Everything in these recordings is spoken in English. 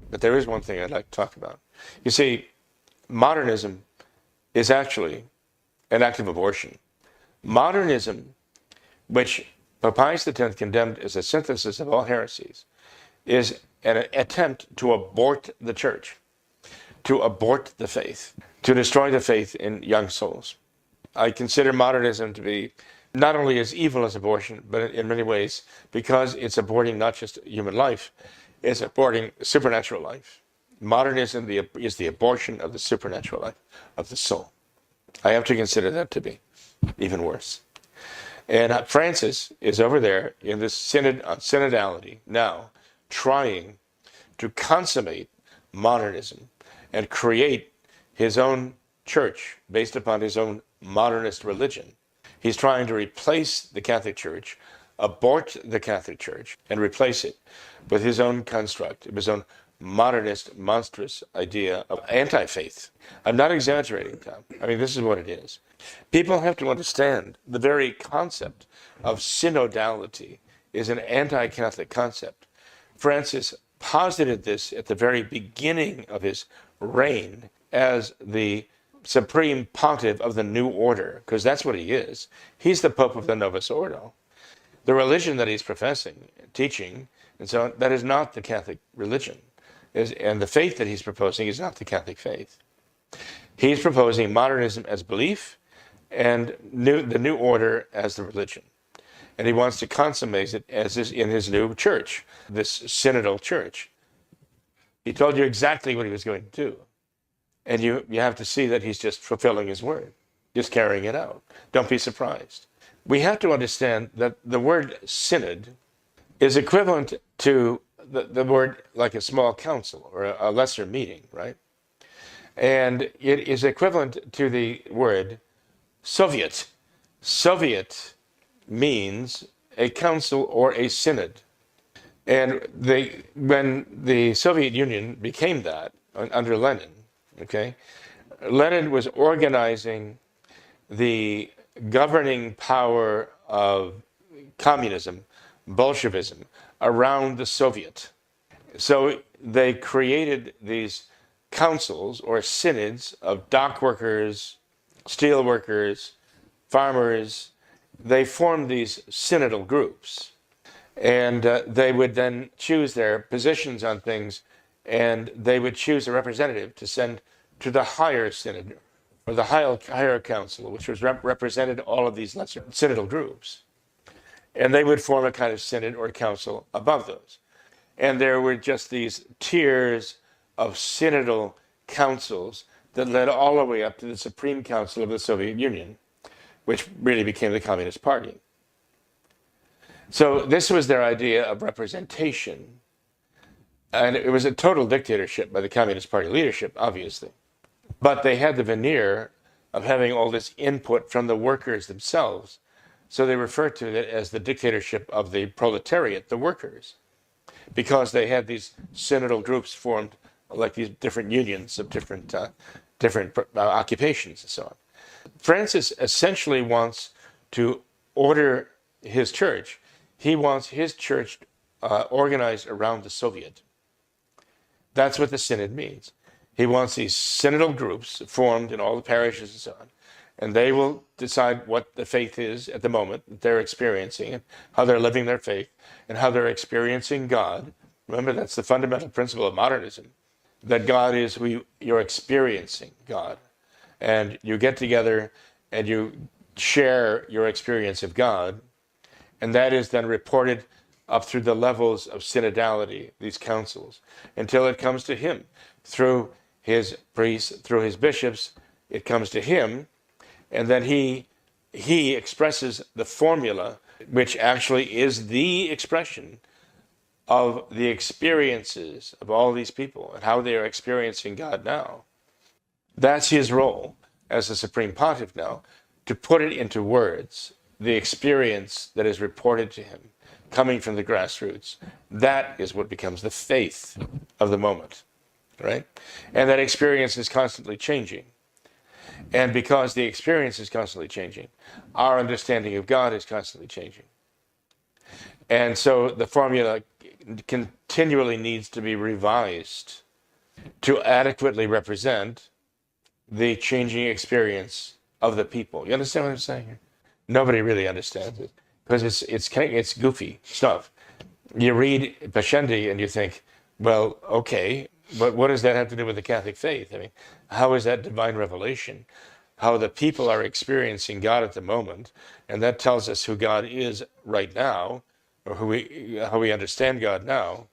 but there is one thing I'd like to talk about. You see, modernism is actually an act of abortion. Modernism, which Pope Pius X condemned as a synthesis of all heresies, is an attempt to abort the church, to abort the faith, to destroy the faith in young souls. I consider modernism to be not only as evil as abortion, but in many ways, because it's aborting not just human life, it's aborting supernatural life. Modernism is the abortion of the supernatural life, of the soul. I have to consider that to be even worse. And Francis is over there in this synod on synodality now, trying to consummate modernism and create his own church based upon his own modernist religion. He's trying to replace the Catholic Church, abort the Catholic Church, and replace it with his own construct, his own modernist, monstrous idea of anti-faith. I'm not exaggerating, Tom. I mean, this is what it is. People have to understand the very concept of synodality is an anti-Catholic concept. Francis posited this at the very beginning of his reign as the supreme pontiff of the new order, because that's what he is. He's the Pope of the Novus Ordo. The religion that he's professing, teaching, and so on, that is not the Catholic religion. And the faith that he's proposing is not the Catholic faith. He's proposing modernism as belief and the new order as the religion. And he wants to consummate it as in his new church, this synodal church. He told you exactly what he was going to do. And you have to see that he's just fulfilling his word, just carrying it out. Don't be surprised. We have to understand that the word synod is equivalent to the word like a small council or a lesser meeting, right? And it is equivalent to the word Soviet. Soviet means a council or a synod. And when the Soviet Union became that under Lenin, okay, Lenin was organizing the governing power of communism, Bolshevism, around the Soviet. So they created these councils or synods of dock workers, steel workers, farmers. They formed these synodal groups, and they would then choose their positions on things, and they would choose a representative to send to the higher synod or the higher council, which was represented all of these lesser synodal groups. And they would form a kind of synod or council above those. And there were just these tiers of synodal councils that led all the way up to the Supreme Council of the Soviet Union, which really became the Communist Party. So this was their idea of representation. And it was a total dictatorship by the Communist Party leadership, obviously. But they had the veneer of having all this input from the workers themselves. So they referred to it as the dictatorship of the proletariat, the workers, because they had these synodal groups formed, like these different unions of different occupations and so on. Francis essentially wants to order his church. He wants his church organized around the Soviet. That's what the synod means. He wants these synodal groups formed in all the parishes and so on. And they will decide what the faith is at the moment that they're experiencing, and how they're living their faith, and how they're experiencing God. Remember, that's the fundamental principle of modernism, that God is you're experiencing God. And you get together and you share your experience of God, and that is then reported up through the levels of synodality, these councils, until it comes to him. Through his priests, through his bishops, it comes to him. And then he expresses the formula, which actually is the expression of the experiences of all these people and how they are experiencing God now. That's his role as the Supreme Pontiff now, to put it into words, the experience that is reported to him, coming from the grassroots. That is what becomes the faith of the moment, right? And that experience is constantly changing. And because the experience is constantly changing, our understanding of God is constantly changing. And so the formula can continually needs to be revised to adequately represent the changing experience of the people. You understand what I'm saying here? Nobody really understands it because it's goofy stuff. You read Pascendi and you think, well, okay, but what does that have to do with the Catholic faith? I mean, how is that divine revelation? How the people are experiencing God at the moment, and that tells us who God is right now, or how we understand God now.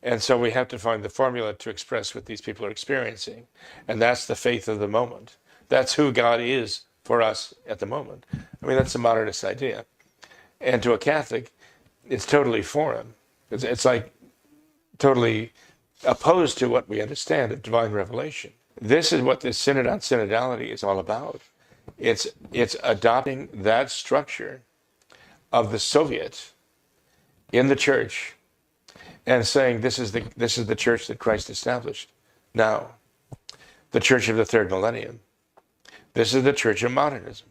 And so we have to find the formula to express what these people are experiencing. And that's the faith of the moment. That's who God is for us at the moment. I mean, that's a modernist idea. And to a Catholic, it's totally foreign. It's like totally opposed to what we understand of divine revelation. This is what this Synod on Synodality is all about. It's adopting that structure of the Soviet in the church and saying this is the church that Christ established now, the church of the third millennium. This is the church of modernism.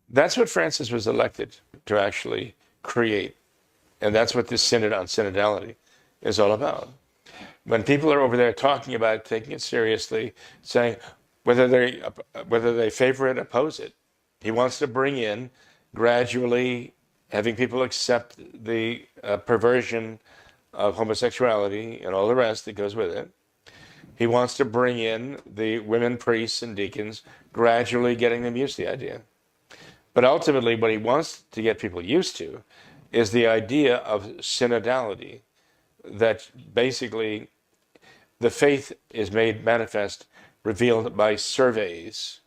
That's what Francis was elected to actually create. And that's what this Synod on Synodality is all about. When people are over there talking about it, taking it seriously, saying whether they favor it, oppose it, he wants to bring in gradually having people accept the perversion of homosexuality and all the rest that goes with it. He wants to bring in the women priests and deacons, gradually getting them used to the idea. But ultimately, what he wants to get people used to is the idea of synodality, that basically the faith is made manifest, revealed by surveys.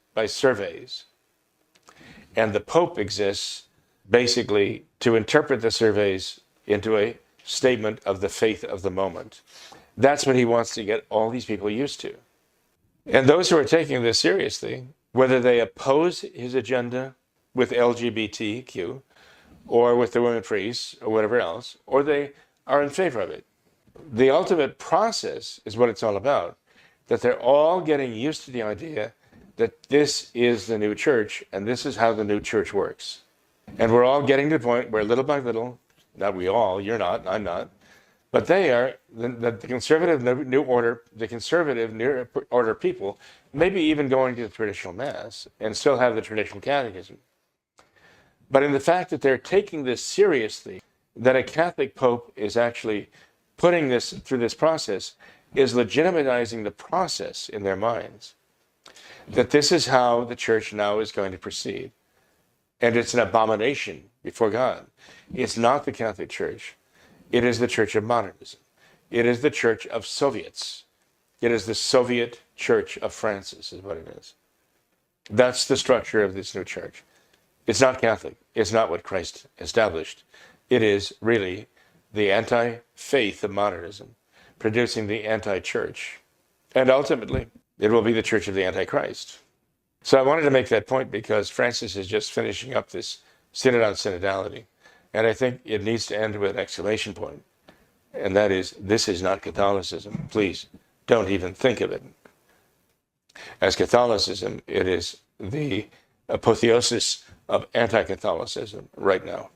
And the Pope exists basically to interpret the surveys into a statement of the faith of the moment. That's what he wants to get all these people used to. And those who are taking this seriously, whether they oppose his agenda with LGBTQ or with the women priests or whatever else, or they are in favor of it, the ultimate process is what it's all about, that they're all getting used to the idea that this is the new church and this is how the new church works. And we're all getting to the point where little by little, not we all, you're not, I'm not, but they are, the conservative new order, the conservative new order people, maybe even going to the traditional mass and still have the traditional catechism. But in the fact that they're taking this seriously, that a Catholic Pope is actually putting this through this process, is legitimizing the process in their minds. That this is how the church now is going to proceed. And it's an abomination before God. It's not the Catholic Church. It is the Church of Modernism. It is the Church of Soviets. It is the Soviet Church of Francis, is what it is. That's the structure of this new church. It's not Catholic. It's not what Christ established. It is really the anti-faith of modernism, producing the anti-church. And ultimately, it will be the church of the Antichrist. So I wanted to make that point because Francis is just finishing up this Synod on Synodality. And I think it needs to end with an exclamation point. And that is, this is not Catholicism. Please, don't even think of it. As Catholicism, it is the apotheosis of anti-Catholicism right now.